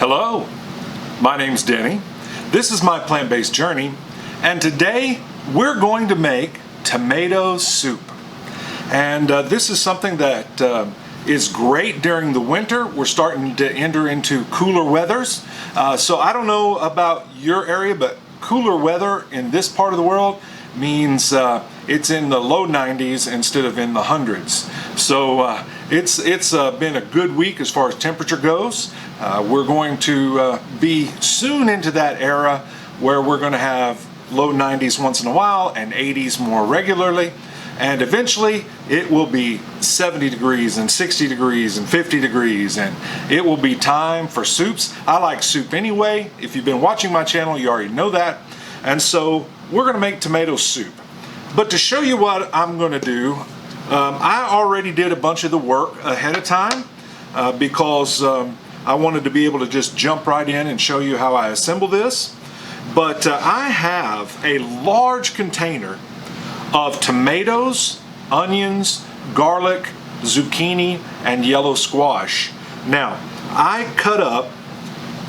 Hello, my name's Denny. This is my plant-based journey, and today we're going to make tomato soup. And this is something that is great during the winter. We're starting to enter into cooler weathers. So I don't know about your area, but cooler weather in this part of the world means it's in the low 90s instead of in the hundreds. So it's been a good week as far as temperature goes. We're going to be soon into that era where we're going to have low 90s once in a while and 80s more regularly. And eventually it will be 70 degrees and 60 degrees and 50 degrees, and it will be time for soups. I like soup anyway. If you've been watching my channel, you already know that. And so we're going to make tomato soup. But to show you what I'm going to do, I already did a bunch of the work ahead of time because I wanted to be able to just jump right in and show you how I assemble this. But I have a large container of tomatoes, onions, garlic, zucchini, and yellow squash. Now, I cut up,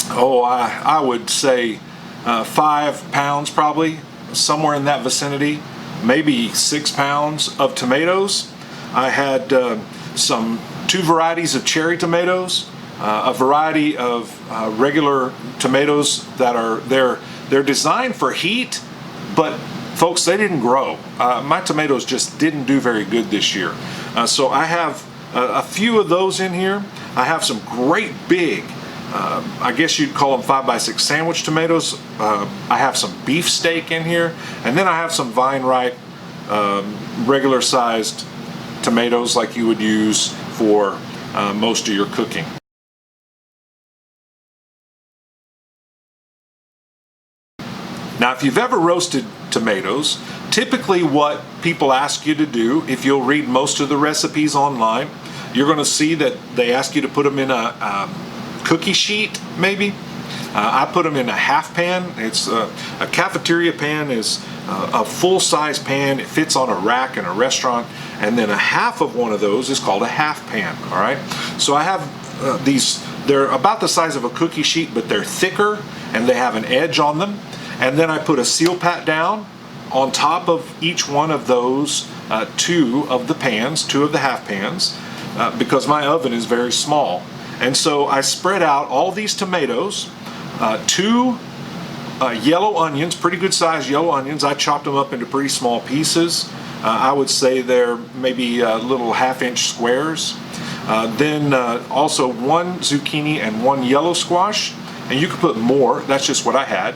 I would say 5 pounds probably, somewhere in that vicinity, maybe 6 pounds of tomatoes. I had two varieties of cherry tomatoes, a variety of regular tomatoes that are they're designed for heat, but folks, they didn't grow. My tomatoes just didn't do very good this year. So I have a few of those in here. I have some great big, I guess you'd call them 5x6 sandwich tomatoes. I have some beefsteak in here, and then I have some vine ripe, regular sized tomatoes like you would use for most of your cooking. Now, if you've ever roasted tomatoes, typically what people ask you to do, if you'll read most of the recipes online, you're going to see that they ask you to put them in a cookie sheet, maybe. I put them in a half pan. It's a cafeteria pan is a full-size pan. It fits on a rack in a restaurant, and then a half of one of those is called a half pan. All right. So I have these. They're about the size of a cookie sheet, but they're thicker and they have an edge on them. And then I put a seal pat down on top of each one of those two of the half pans, because my oven is very small. And so I spread out all these tomatoes, 2 yellow onions, pretty good sized yellow onions. I chopped them up into pretty small pieces. I would say they're maybe little 1/2-inch squares. Then also 1 zucchini and 1 yellow squash. And you could put more, that's just what I had.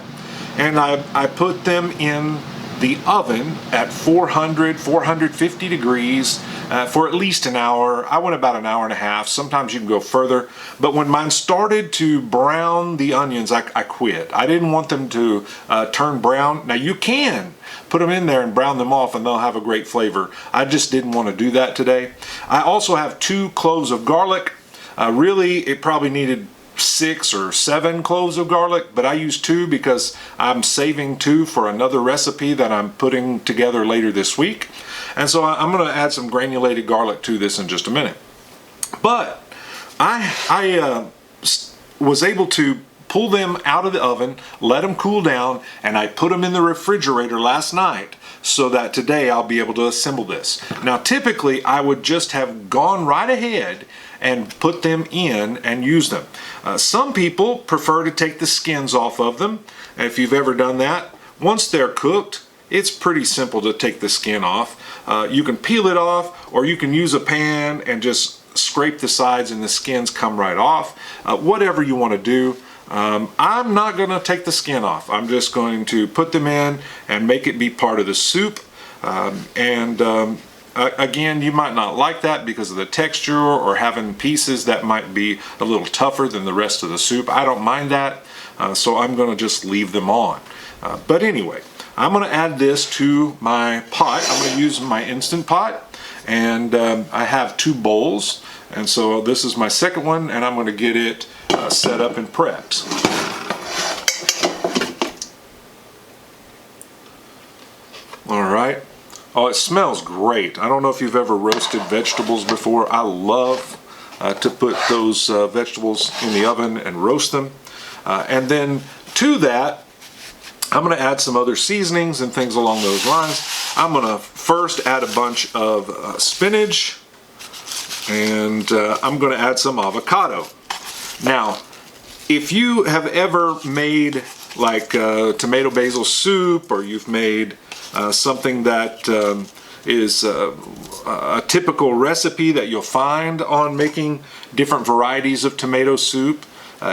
And I put them in the oven at 450 degrees for at least an hour. I went about an hour and a half. Sometimes you can go further. But when mine started to brown the onions, I quit. I didn't want them to turn brown. Now you can put them in there and brown them off and they'll have a great flavor. I just didn't want to do that today. I also have 2 cloves of garlic. Really, it probably needed 6 or 7 cloves of garlic, but I use 2 because I'm saving 2 for another recipe that I'm putting together later this week. And so I'm going to add some granulated garlic to this in just a minute. But I was able to pull them out of the oven, let them cool down, and I put them in the refrigerator last night so that today I'll be able to assemble this. Now typically I would just have gone right ahead and put them in and use them. Some people prefer to take the skins off of them. If you've ever done that, once they're cooked, it's pretty simple to take the skin off. You can peel it off, or you can use a pan and just scrape the sides and the skins come right off. Whatever you want to do. I'm not going to take the skin off. I'm just going to put them in and make it be part of the soup. Again, you might not like that because of the texture or having pieces that might be a little tougher than the rest of the soup. I don't mind that, so I'm going to just leave them on. But anyway, I'm going to add this to my pot. I'm going to use my Instant Pot, and I have 2 bowls, and so this is my second one, and I'm going to get it set up and prepped. All right. Oh, it smells great. I don't know if you've ever roasted vegetables before. I love to put those vegetables in the oven and roast them. And then to that, I'm going to add some other seasonings and things along those lines. I'm going to first add a bunch of spinach, and I'm going to add some avocado. Now, if you have ever made like tomato basil soup, or you've made something that is a typical recipe that you'll find on making different varieties of tomato soup,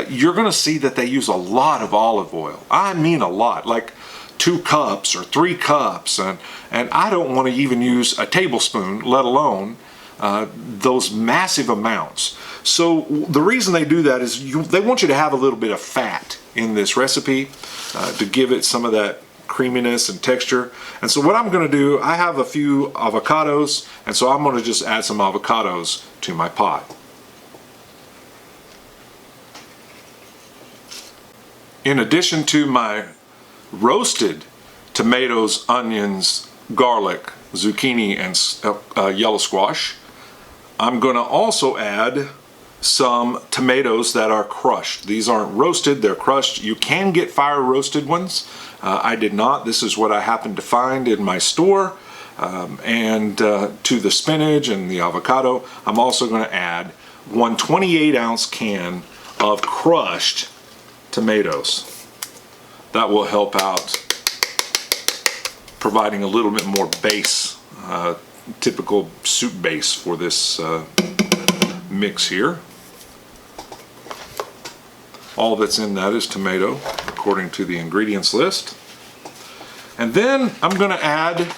you're going to see that they use a lot of olive oil. I mean a lot, like 2 cups or 3 cups, and I don't want to even use a tablespoon, let alone those massive amounts. So the reason they do that is they want you to have a little bit of fat in this recipe to give it some of that creaminess and texture. And so what I'm going to do, I have a few avocados, and so I'm going to just add some avocados to my pot. In addition to my roasted tomatoes, onions, garlic, zucchini, and yellow squash, I'm going to also add some tomatoes that are crushed. These aren't roasted, they're crushed. You can get fire roasted ones. I did not. This is what I happened to find in my store. And to the spinach and the avocado, I'm also going to add 1 28-ounce can of crushed tomatoes. That will help out providing a little bit more base, typical soup base for this mix here. All that's in that is tomato, according to the ingredients list. And then I'm going to add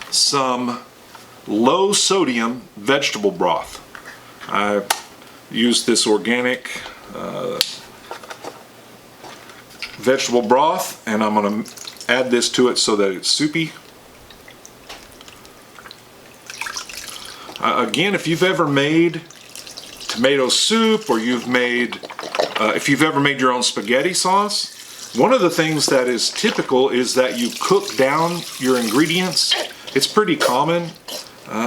some low sodium vegetable broth. I used this organic vegetable broth, and I'm going to add this to it so that it's soupy. Again, if you've ever made tomato soup, or if you've ever made your own spaghetti sauce, one of the things that is typical is that you cook down your ingredients. It's pretty common.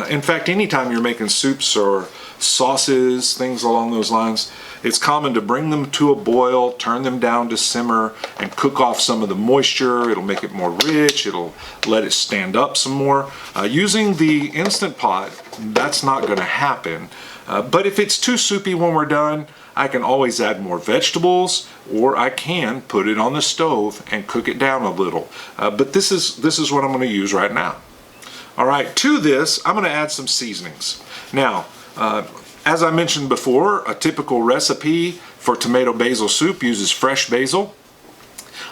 In fact, anytime you're making soups or sauces, things along those lines, it's common to bring them to a boil, turn them down to simmer, and cook off some of the moisture. It'll make it more rich. It'll let it stand up some more. Using the Instant Pot, that's not going to happen. But if it's too soupy when we're done, I can always add more vegetables, or I can put it on the stove and cook it down a little. But this is what I'm going to use right now. All right, to this, I'm going to add some seasonings. Now, as I mentioned before, a typical recipe for tomato basil soup uses fresh basil.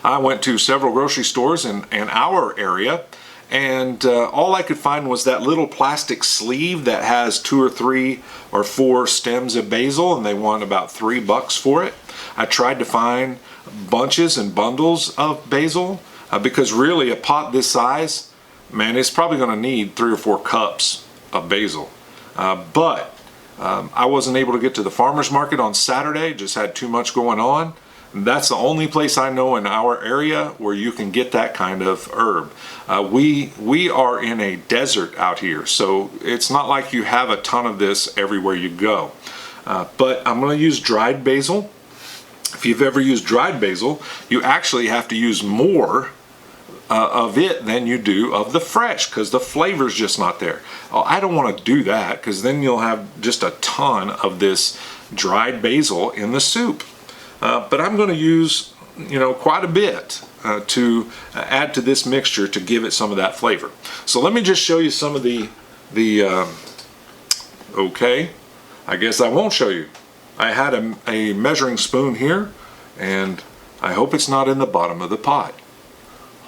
I went to several grocery stores in our area, and all I could find was that little plastic sleeve that has 2 or 3 or 4 stems of basil, and they want about $3 for it. I tried to find bunches and bundles of basil because really a pot this size, man, it's probably going to need 3 or 4 cups of basil. But I wasn't able to get to the farmer's market on Saturday, just had too much going on. That's the only place I know in our area where you can get that kind of herb. We are in a desert out here, so it's not like you have a ton of this everywhere you go. But I'm going to use dried basil. If you've ever used dried basil, you actually have to use more of it than you do of the fresh, because the flavor's just not there. I don't want to do that, because then you'll have just a ton of this dried basil in the soup. But I'm going to use, quite a bit to add to this mixture to give it some of that flavor. So let me just show you some of okay, I guess I won't show you. I had a measuring spoon here, and I hope it's not in the bottom of the pot.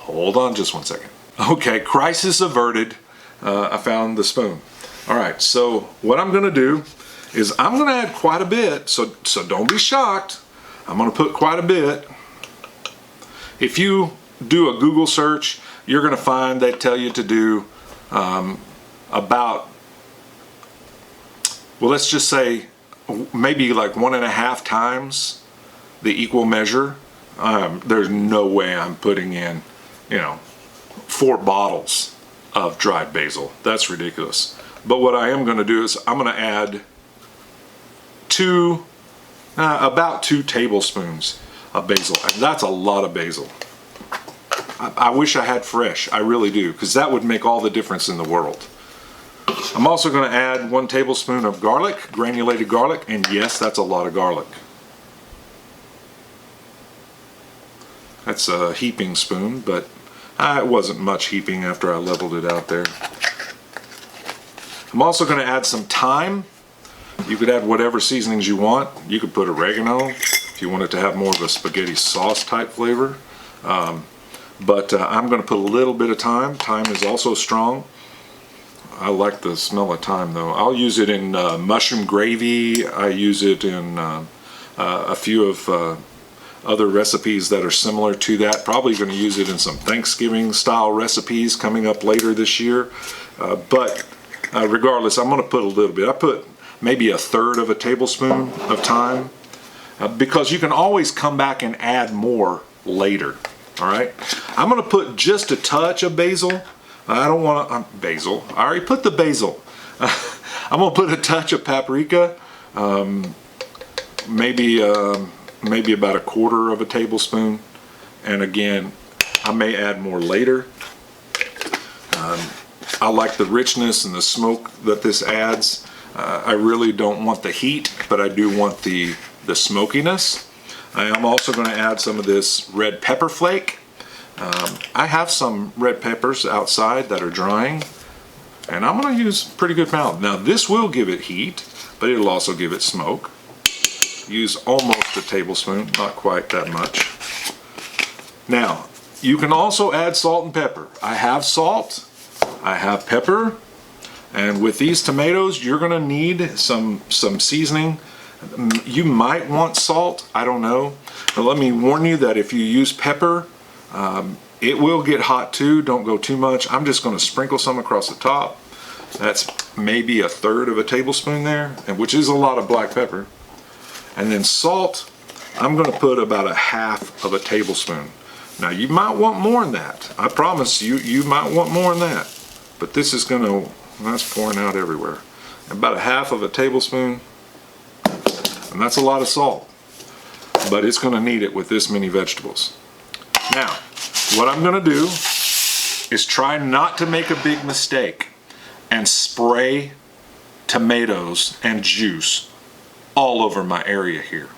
Hold on just one second. Okay, crisis averted. I found the spoon. All right, so what I'm going to do is I'm going to add quite a bit, so don't be shocked. I'm going to put quite a bit. If you do a Google search, you're going to find they tell you to do about, well, let's just say maybe like 1.5 times the equal measure. There's no way I'm putting in 4 bottles of dried basil. That's ridiculous. But what I am going to do is I'm going to add about 2 tablespoons of basil. And that's a lot of basil. I wish I had fresh. I really do, because that would make all the difference in the world. I'm also going to add 1 tablespoon of garlic, granulated garlic, and yes, that's a lot of garlic. That's a heaping spoon, but it wasn't much heaping after I leveled it out there. I'm also going to add some thyme. You could add whatever seasonings you want. You could put oregano if you want it to have more of a spaghetti sauce type flavor. But I'm going to put a little bit of thyme. Thyme is also strong. I like the smell of thyme though. I'll use it in mushroom gravy. I use it in a few of other recipes that are similar to that. Probably going to use it in some Thanksgiving style recipes coming up later this year. But regardless, I'm going to put a little bit. I put maybe 1/3 of a tablespoon of thyme because you can always come back and add more later. All right, I'm going to put just a touch of basil. I don't want basil. I already put the basil. I'm going to put a touch of paprika, maybe about 1/4 of a tablespoon. And again, I may add more later. I like the richness and the smoke that this adds. I really don't want the heat, but I do want the smokiness. I am also going to add some of this red pepper flake. I have some red peppers outside that are drying, and I'm going to use a pretty good amount. Now this will give it heat, but it'll also give it smoke. Use almost a tablespoon, not quite that much. Now, you can also add salt and pepper. I have salt, I have pepper, and with these tomatoes, you're going to need some seasoning. You might want salt, I don't know. But let me warn you that if you use pepper, it will get hot too. Don't go too much. I'm just going to sprinkle some across the top. That's maybe 1/3 of a tablespoon there, and which is a lot of black pepper. And then salt, I'm going to put about 1/2 of a tablespoon. Now you might want more than that. I promise you, you might want more than that. But this is going to, that's pouring out everywhere. About 1/2 of a tablespoon. And that's a lot of salt, but it's going to need it with this many vegetables. Now, what I'm going to do is try not to make a big mistake and spray tomatoes and juice all over my area here.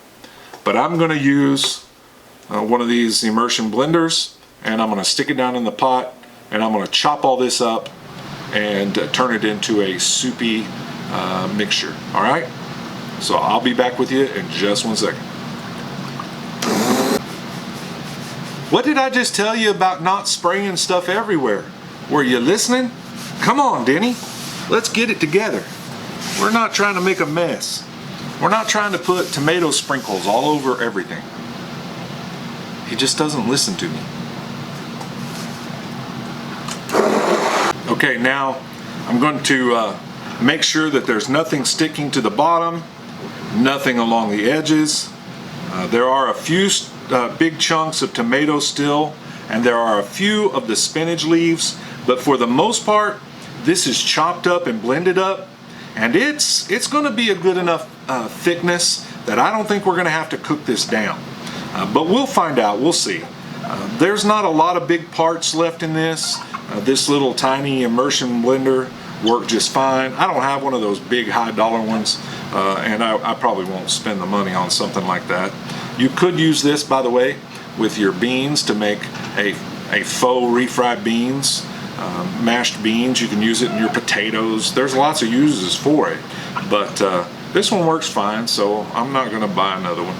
But I'm going to use one of these immersion blenders, and I'm going to stick it down in the pot, and I'm going to chop all this up and turn it into a soupy mixture. All right? So I'll be back with you in just 1 second. What did I just tell you about not spraying stuff everywhere? Were you listening? Come on, Denny. Let's get it together. We're not trying to make a mess. We're not trying to put tomato sprinkles all over everything. He just doesn't listen to me. Okay, now I'm going to make sure that there's nothing sticking to the bottom, nothing along the edges. There are a few big chunks of tomato still, and there are a few of the spinach leaves, but for the most part this is chopped up and blended up, and it's going to be a good enough thickness that I don't think we're going to have to cook this down, but we'll find out. We'll see. There's not a lot of big parts left in this. This little tiny immersion blender worked just fine. I don't have one of those big $high ones, and I probably won't spend the money on something like that. You could use this, by the way, with your beans to make a faux refried beans, mashed beans. You can use it in your potatoes. There's lots of uses for it, but this one works fine, so I'm not going to buy another one.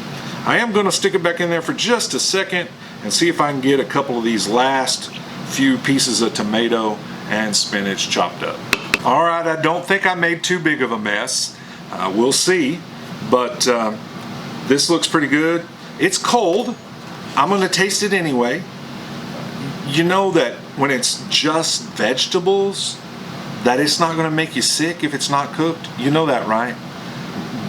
I am going to stick it back in there for just a second and see if I can get a couple of these last few pieces of tomato and spinach chopped up. All right, I don't think I made too big of a mess. We'll see, but this looks pretty good. It's cold. I'm going to taste it anyway. You know that when it's just vegetables, that it's not going to make you sick if it's not cooked. You know that, right?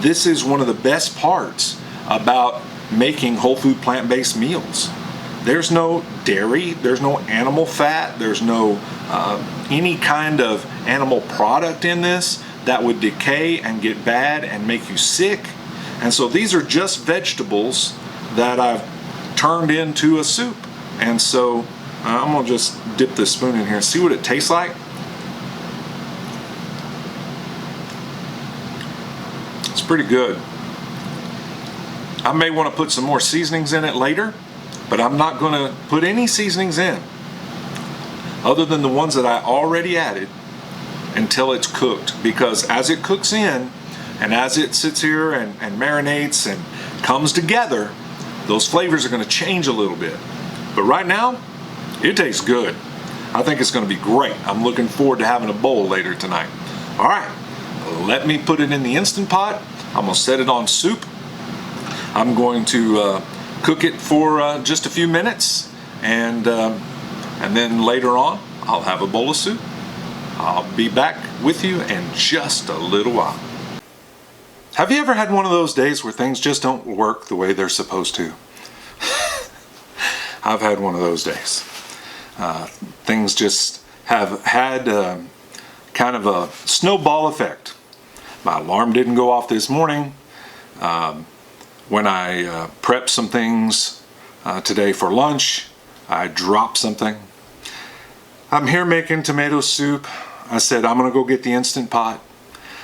This is one of the best parts about making whole food plant-based meals. There's no dairy, there's no animal fat, there's no any kind of animal product in this that would decay and get bad and make you sick. And so these are just vegetables that I've turned into a soup. And so I'm gonna just dip this spoon in here and see what it tastes like. It's pretty good. I may want to put some more seasonings in it later, but I'm not going to put any seasonings in other than the ones that I already added until it's cooked, because as it cooks in and as it sits here and marinates and comes together, those flavors are going to change a little bit. But right now, it tastes good. I think it's going to be great. I'm looking forward to having a bowl later tonight. All right, let me put it in the Instant Pot. I'm going to set it on soup. I'm going to cook it for just a few minutes, and then later on I'll have a bowl of soup. I'll be back with you in just a little while. Have you ever had one of those days where things just don't work the way they're supposed to? I've had one of those days. Things just have had kind of a snowball effect. My alarm didn't go off this morning. When I prepped some things today for lunch, I dropped something. I'm here making tomato soup. I said, I'm gonna go get the Instant Pot.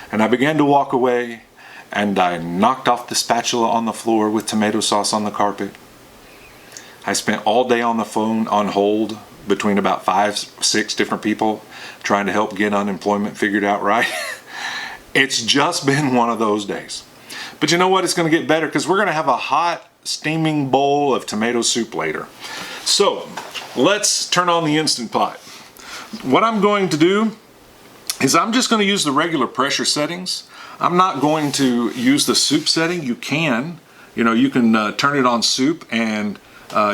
And I began to walk away, and I knocked off the spatula on the floor with tomato sauce on the carpet. I spent all day on the phone on hold between about 5-6 different people trying to help get unemployment figured out right. It's just been one of those days. But you know what? It's going to get better, because we're going to have a hot, steaming bowl of tomato soup later. So let's turn on the Instant Pot. What I'm going to do is I'm just going to use the regular pressure settings. I'm not going to use the soup setting. You can turn it on soup, and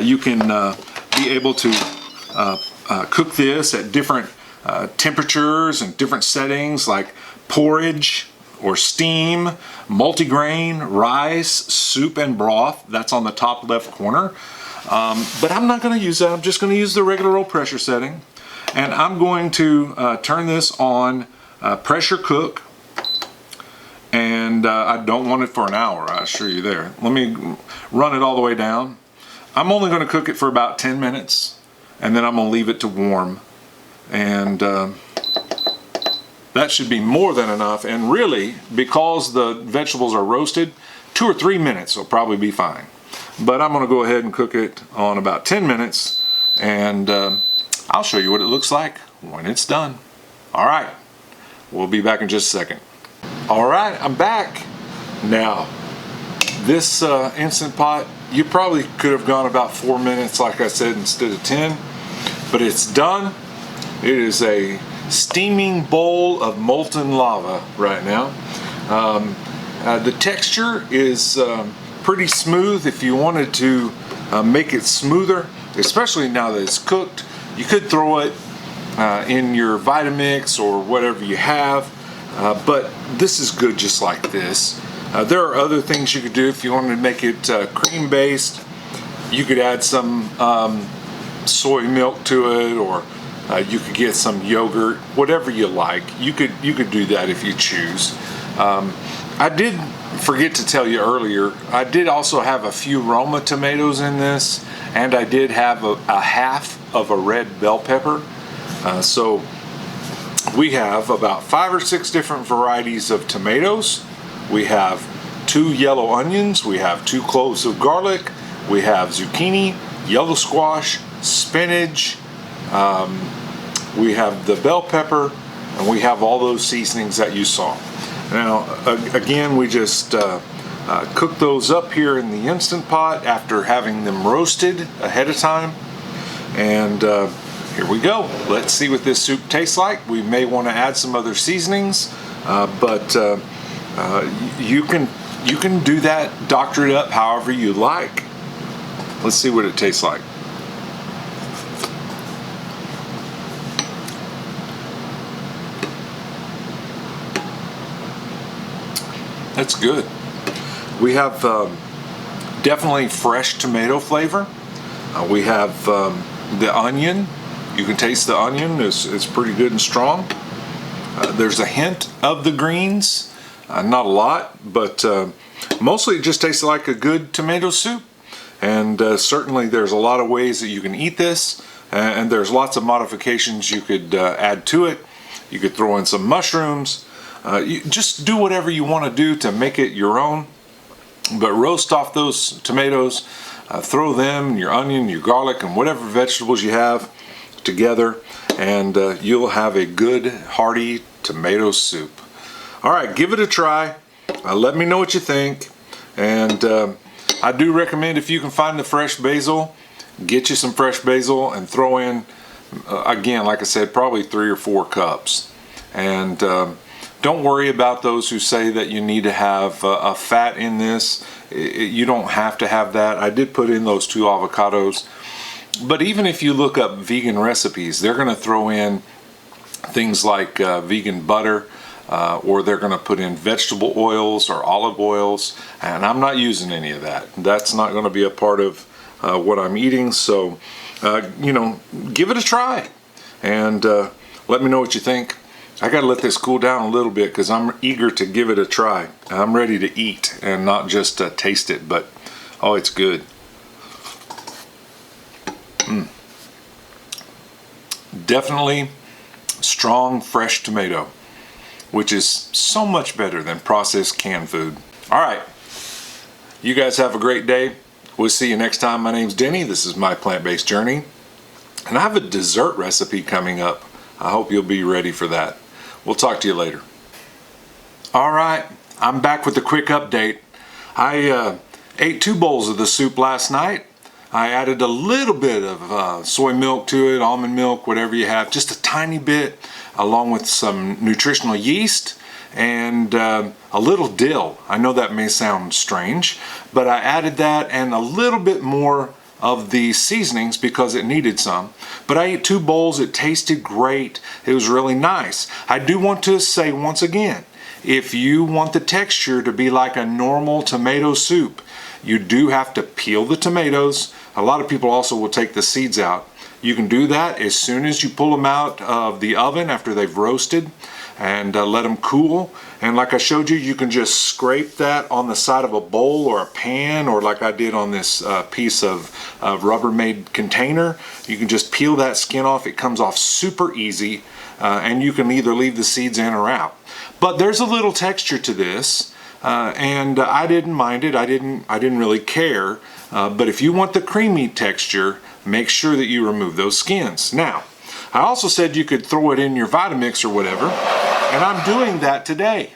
you can be able to cook this at different temperatures and different settings, like porridge or steam, multigrain, rice, soup, and broth. That's on the top left corner. But I'm not going to use that. I'm just going to use the regular old pressure setting. And I'm going to turn this on pressure cook. And I don't want it for an hour, I assure you there. Let me run it all the way down. I'm only going to cook it for about 10 minutes. And then I'm going to leave it to warm. And that should be more than enough. And really, because the vegetables are roasted, 2 or 3 minutes will probably be fine. But I'm going to go ahead and cook it on about 10 minutes, and I'll show you what it looks like when it's done. All right, we'll be back in just a second. All right, I'm back. Now, this Instant Pot, you probably could have gone about 4 minutes, like I said, instead of 10, but it's done. It is a steaming bowl of molten lava right now. The texture is pretty smooth. If you wanted to make it smoother, especially now that it's cooked, you could throw it in your Vitamix or whatever you have, but this is good just like this. There are other things you could do. If you wanted to make it cream based, you could add some soy milk to it, or you could get some yogurt, whatever you like. You could do that if you choose. I did forget to tell you earlier, I did also have a few Roma tomatoes in this, and I did have a half of a red bell pepper. So we have about 5 or 6 different varieties of tomatoes. We have 2 yellow onions, we have 2 cloves of garlic, we have zucchini, yellow squash, spinach, we have the bell pepper, and we have all those seasonings that you saw. Now, again, we just cook those up here in the Instant Pot after having them roasted ahead of time. And here we go. Let's see what this soup tastes like. We may want to add some other seasonings, but you can do that, doctor it up however you like. Let's see what it tastes like. That's good. We have definitely fresh tomato flavor. We have the onion. You can taste the onion. It's pretty good and strong. There's a hint of the greens. Not a lot, but mostly it just tastes like a good tomato soup. And certainly there's a lot of ways that you can eat this, and there's lots of modifications you could add to it. You could throw in some mushrooms. You just do whatever you want to do to make it your own. But roast off those tomatoes, throw them, your onion, your garlic, and whatever vegetables you have together, and you'll have a good hearty tomato soup. All right, give it a try. Let me know what you think. And I do recommend, if you can find the fresh basil, get you some fresh basil and throw in, again, like I said, probably 3 or 4 cups. And don't worry about those who say that you need to have a fat in this. You don't have to have that. I did put in those 2 avocados. But even if you look up vegan recipes, they're going to throw in things like vegan butter, or they're going to put in vegetable oils or olive oils. And I'm not using any of that. That's not going to be a part of what I'm eating. So, you know, give it a try. And let me know what you think. I gotta let this cool down a little bit because I'm eager to give it a try. I'm ready to eat and not just taste it, but oh, it's good. Definitely strong, fresh tomato, which is so much better than processed canned food. All right, you guys have a great day. We'll see you next time. My name's Denny. This is My Plant-Based Journey, and I have a dessert recipe coming up. I hope you'll be ready for that. We'll talk to you later. All right, I'm back with a quick update. I ate 2 bowls of the soup last night. I added a little bit of soy milk to it, almond milk, whatever you have, just a tiny bit, along with some nutritional yeast and a little dill. I know that may sound strange, but I added that and a little bit more of the seasonings because it needed some. But I ate 2 bowls. It tasted great. It was really nice. I do want to say once again, if you want the texture to be like a normal tomato soup, you do have to peel the tomatoes. A lot of people also will take the seeds out. You can do that as soon as you pull them out of the oven after they've roasted, and let them cool. And like I showed you, you can just scrape that on the side of a bowl or a pan, or like I did on this piece of Rubbermaid container. You can just peel that skin off. It comes off super easy, and you can either leave the seeds in or out. But there's a little texture to this, and I didn't mind it. I didn't really care. But if you want the creamy texture, make sure that you remove those skins. Now, I also said you could throw it in your Vitamix or whatever, and I'm doing that today.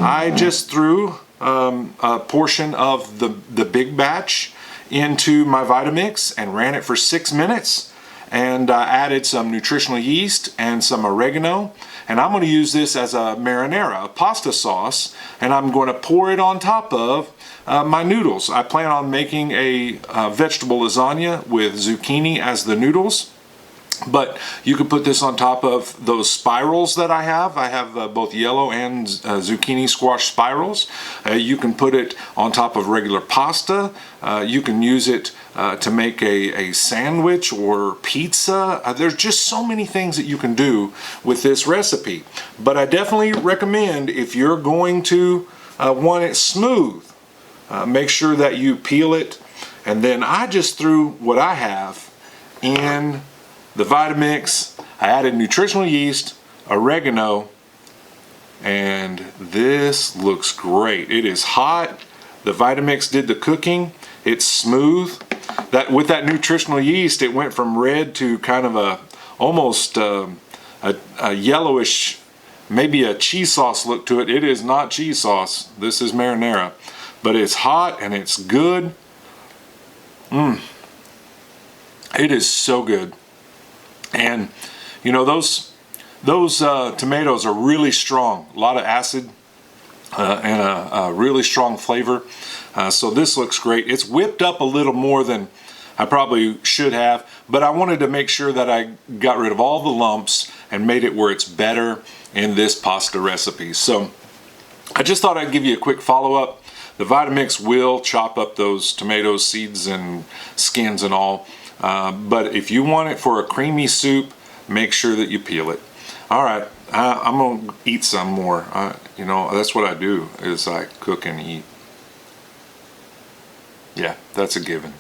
I just threw a portion of the big batch into my Vitamix and ran it for 6 minutes, and added some nutritional yeast and some oregano, and I'm going to use this as a marinara, a pasta sauce, and I'm going to pour it on top of my noodles. I plan on making a vegetable lasagna with zucchini as the noodles. But you could put this on top of those spirals that I have. I have both yellow and zucchini squash spirals. You can put it on top of regular pasta. You can use it to make a sandwich or pizza. There's just so many things that you can do with this recipe. But I definitely recommend, if you're going to want it smooth, make sure that you peel it. And then I just threw what I have in the Vitamix. I added nutritional yeast, oregano, and this looks great. It is hot. The Vitamix did the cooking. It's smooth. That with that nutritional yeast, it went from red to kind of a almost a yellowish, maybe a cheese sauce look to it. It is not cheese sauce. This is marinara, but it's hot and it's good. It is so good. And you know, those tomatoes are really strong, a lot of acid and a really strong flavor. So this looks great. It's whipped up a little more than I probably should have, but I wanted to make sure that I got rid of all the lumps and made it where it's better in this pasta recipe. So I just thought I'd give you a quick follow-up. The Vitamix will chop up those tomato seeds and skins and all. But if you want it for a creamy soup, make sure that you peel it. All right, I'm gonna eat some more. You know, that's what I do, is I cook and eat. Yeah, that's a given.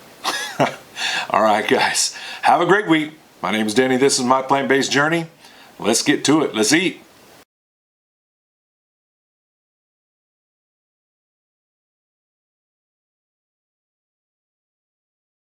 All right, guys. Have a great week. My name is Denny. This is my plant-based journey. Let's get to it. Let's eat.